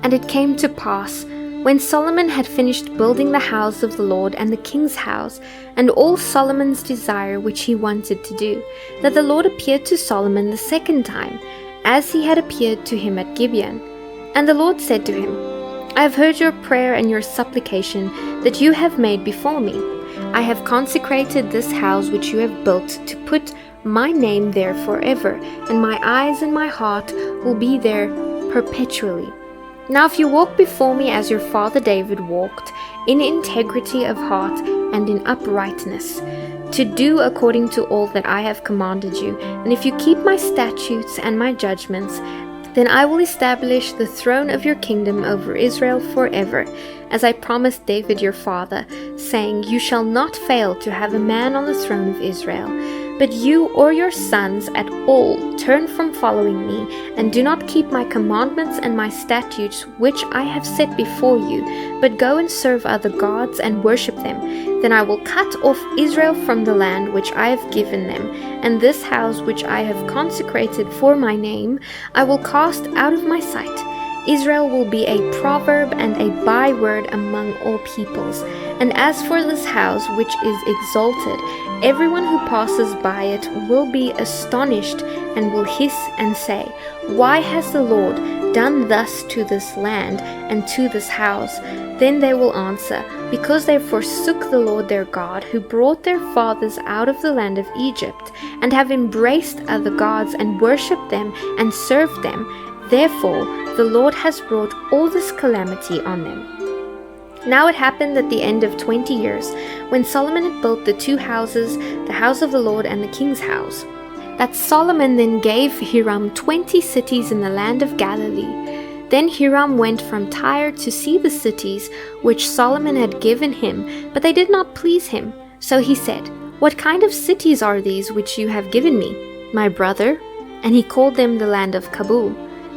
And it came to pass, when Solomon had finished building the house of the Lord and the king's house, and all Solomon's desire which he wanted to do, that the Lord appeared to Solomon the second time, as he had appeared to him at Gibeon. And the Lord said to him, I have heard your prayer and your supplication that you have made before me. I have consecrated this house which you have built to put my name there forever, and my eyes and my heart will be there perpetually. Now if you walk before me as your father David walked, in integrity of heart and in uprightness, to do according to all that I have commanded you, and if you keep my statutes and my judgments, then I will establish the throne of your kingdom over Israel forever, as I promised David your father, saying, You shall not fail to have a man on the throne of Israel. But you or your sons at all turn from following me, and do not keep my commandments and my statutes which I have set before you, but go and serve other gods and worship them. Then I will cut off Israel from the land which I have given them, and this house which I have consecrated for my name I will cast out of my sight. Israel will be a proverb and a byword among all peoples. And as for this house which is exalted, everyone who passes by it will be astonished and will hiss and say, Why has the Lord done thus to this land and to this house? Then they will answer, Because they forsook the Lord their God, who brought their fathers out of the land of Egypt, and have embraced other gods and worshipped them and served them. Therefore the Lord has brought all this calamity on them. Now it happened at the end of 20 years, when Solomon had built the two houses, the house of the Lord and the king's house, that Solomon then gave Hiram 20 cities in the land of Galilee. Then Hiram went from Tyre to see the cities which Solomon had given him, but they did not please him. So he said, What kind of cities are these which you have given me, my brother? And he called them the land of Kabul,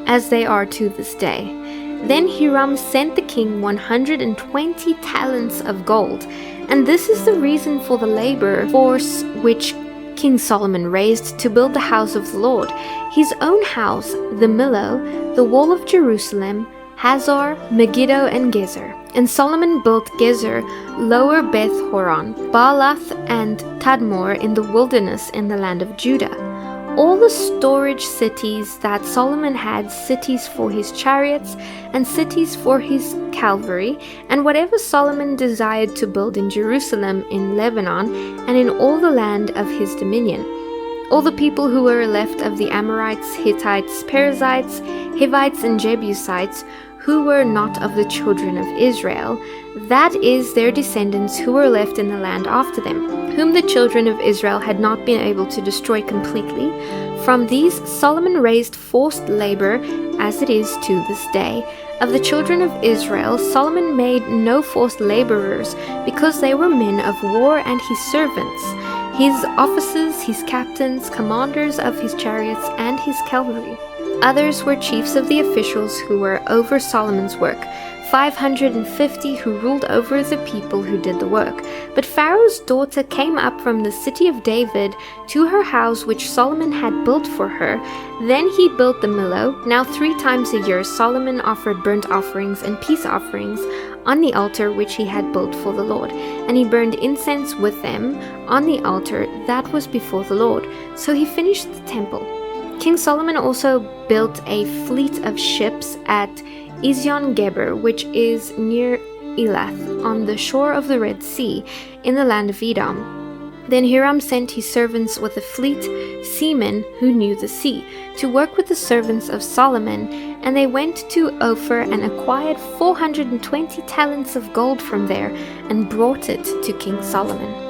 as they are to this day. Then Hiram sent the king 120 talents of gold, and this is the reason for the labor force which King Solomon raised to build the house of the Lord, his own house, the Millo, the wall of Jerusalem, Hazor, Megiddo, and Gezer. And Solomon built Gezer, Lower Beth Horon, Baalath, and Tadmor in the wilderness in the land of Judah. All the storage cities that Solomon had, cities for his chariots and cities for his cavalry, and whatever Solomon desired to build in Jerusalem, in Lebanon, and in all the land of his dominion. All the people who were left of the Amorites, Hittites, Perizzites, Hivites, and Jebusites, who were not of the children of Israel, that is, their descendants who were left in the land after them, whom the children of Israel had not been able to destroy completely. From these Solomon raised forced labor, as it is to this day. Of the children of Israel, Solomon made no forced laborers, because they were men of war and his servants, his officers, his captains, commanders of his chariots, and his cavalry. Others were chiefs of the officials who were over Solomon's work, 550 who ruled over the people who did the work. But Pharaoh's daughter came up from the city of David to her house which Solomon had built for her. Then he built the Millo. Now 3 times a year Solomon offered burnt offerings and peace offerings on the altar which he had built for the Lord, and he burned incense with them on the altar that was before the Lord. So he finished the temple. King Solomon also built a fleet of ships at Ezion-Geber, which is near Elath, on the shore of the Red Sea, in the land of Edom. Then Hiram sent his servants with a fleet, seamen who knew the sea, to work with the servants of Solomon, and they went to Ophir and acquired 420 talents of gold from there, and brought it to King Solomon.